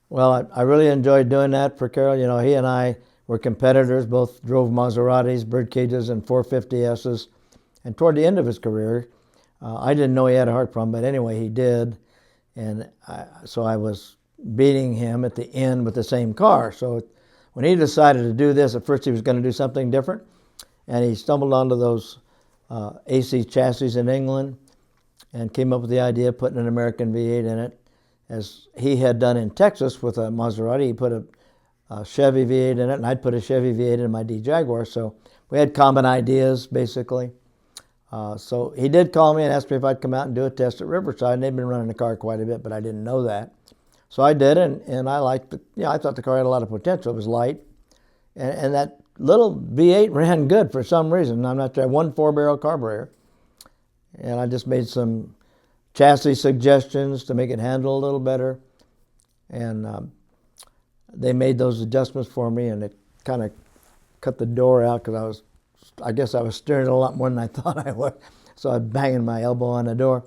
Well, I really enjoyed doing that for Carroll. You know, he and I were competitors, both drove Maseratis, birdcages, and 450Ss. And toward the end of his career, I didn't know he had a heart problem, but anyway, he did. And so I was beating him at the end with the same car. So when he decided to do this, at first he was going to do something different. And he stumbled onto those AC chassis in England and came up with the idea of putting an American V8 in it, as he had done in Texas with a Maserati. He put a Chevy V8 in it, and I'd put a Chevy V8 in my D Jaguar. So we had common ideas, basically. So he did call me and asked me if I'd come out and do a test at Riverside. And they'd been running the car quite a bit, but I didn't know that. So I did, and I liked it. Yeah, I thought the car had a lot of potential. It was light, and that little V8 ran good for some reason. I'm not sure. One 4-barrel carburetor, and I just made some chassis suggestions to make it handle a little better, and they made those adjustments for me, and it kind of cut the door out because I guess I was steering a lot more than I thought I would. So I was banging my elbow on the door,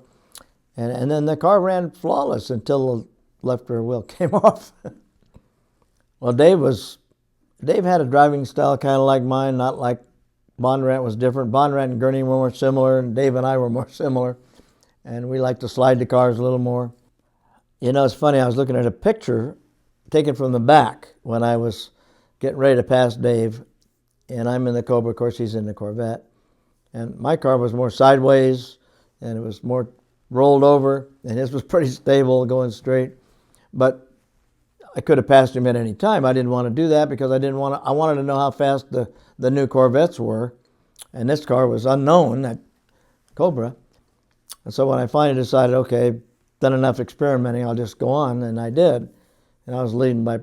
and then the car ran flawless until the left rear wheel came off. Well, Dave had a driving style kind of like mine, not like Bondurant was different. Bondurant and Gurney were more similar, and Dave and I were more similar, and we liked to slide the cars a little more. You know, it's funny, I was looking at a picture taken from the back when I was getting ready to pass Dave, and I'm in the Cobra, of course he's in the Corvette, and my car was more sideways, and it was more rolled over, and his was pretty stable going straight. But I could have passed him at any time. I didn't want to do that because I wanted to know how fast the new Corvettes were. And this car was unknown, that Cobra. And so when I finally decided, okay, done enough experimenting, I'll just go on, and I did. And I was leading by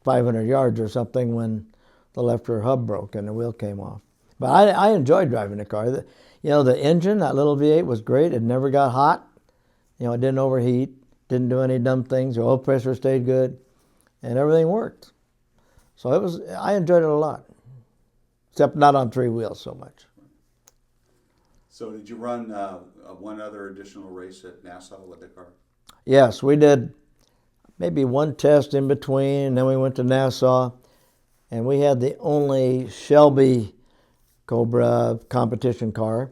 500 yards or something when the left rear hub broke and the wheel came off. But I enjoyed driving the car. The engine, that little V8 was great. It never got hot. It didn't overheat. Didn't do any dumb things. The oil pressure stayed good, and everything worked. So I enjoyed it a lot, except not on 3 wheels so much. So did you run one other additional race at Nassau with the car? Yes, we did maybe one test in between, and then we went to Nassau, and we had the only Shelby Cobra competition car,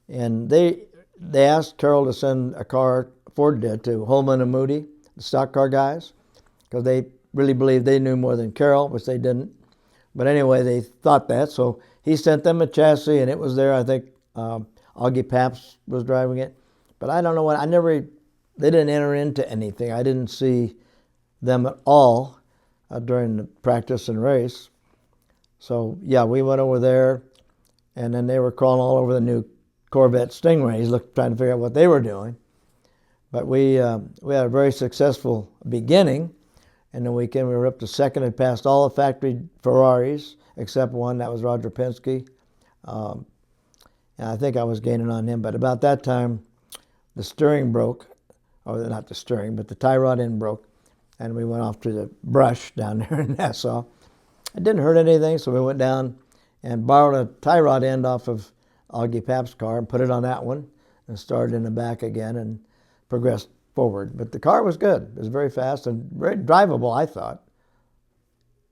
and they asked Carroll to send a car, Ford did, to Holman and Moody, the stock car guys, because they really believed they knew more than Carroll, which they didn't. But anyway, they thought that, so he sent them a chassis, and it was there. I think Augie Paps was driving it. But I don't know what, they didn't enter into anything. I didn't see them at all during the practice and race. So yeah, we went over there, and then they were crawling all over the new Corvette Stingrays, trying to figure out what they were doing. But we had a very successful beginning. And the weekend we were up to second and passed all the factory Ferraris except one, that was Roger Penske. And I think I was gaining on him. But about that time, the steering broke, or not the steering, but the tie rod end broke. And we went off to the brush down there in Nassau. It didn't hurt anything, so we went down and borrowed a tie rod end off of Augie Pap's car and put it on that one and started in the back again and progressed forward. But the car was good. It was very fast and very drivable, I thought.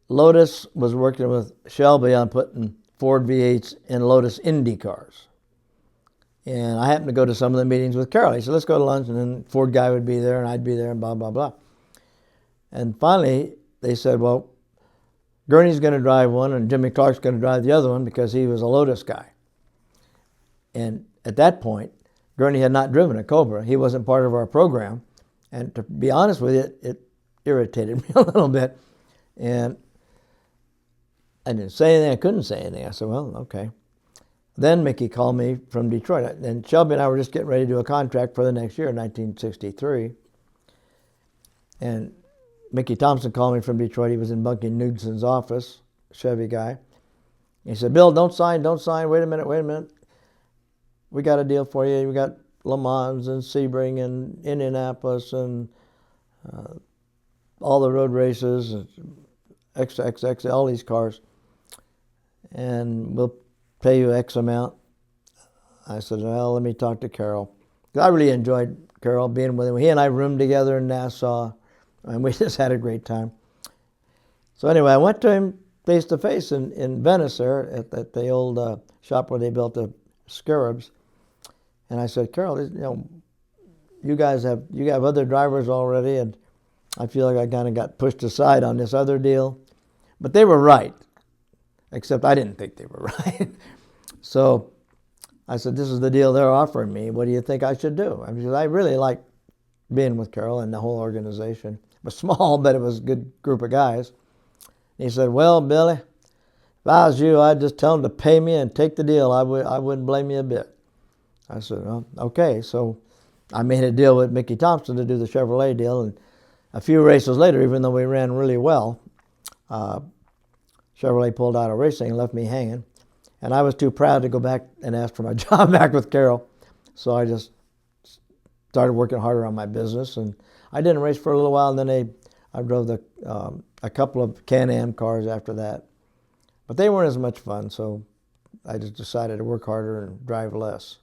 Lotus was working with Shelby on putting Ford V8s in Lotus Indy cars. And I happened to go to some of the meetings with Carroll. He said, let's go to lunch, and then Ford guy would be there and I'd be there and blah, blah, blah. And finally, they said, well, Gurney's going to drive one and Jimmy Clark's going to drive the other one because he was a Lotus guy. And at that point, Gurney had not driven a Cobra. He wasn't part of our program. And to be honest with you, it irritated me a little bit. And I didn't say anything. I couldn't say anything. I said, well, okay. Then Mickey called me from Detroit. And Shelby and I were just getting ready to do a contract for the next year, 1963. And Mickey Thompson called me from Detroit. He was in Bunky Knudsen's office, Chevy guy. He said, Bill, don't sign. Wait a minute. We got a deal for you. We got Le Mans and Sebring and Indianapolis and all the road races, XXX, all these cars. And we'll pay you X amount. I said, well, let me talk to Carroll. I really enjoyed Carroll being with him. He and I roomed together in Nassau. and we just had a great time. So anyway, I went to him face to face in Venice there at the old shop where they built the Scarabs, and I said, Carroll, you know, you have other drivers already, and I feel like I kind of got pushed aside on this other deal, but they were right, except I didn't think they were right. So I said, this is the deal they're offering me. What do you think I should do? Because I really like being with Carroll and the whole organization. It was small, but it was a good group of guys. He said, well, Billy, if I was you, I'd just tell them to pay me and take the deal. I wouldn't blame you a bit. I said, well, okay. So I made a deal with Mickey Thompson to do the Chevrolet deal, and a few races later, even though we ran really well, Chevrolet pulled out of racing and left me hanging. And I was too proud to go back and ask for my job back with Carroll. So I just started working harder on my business. And I didn't race for a little while, and then I drove a couple of Can-Am cars after that. But they weren't as much fun, so I just decided to work harder and drive less.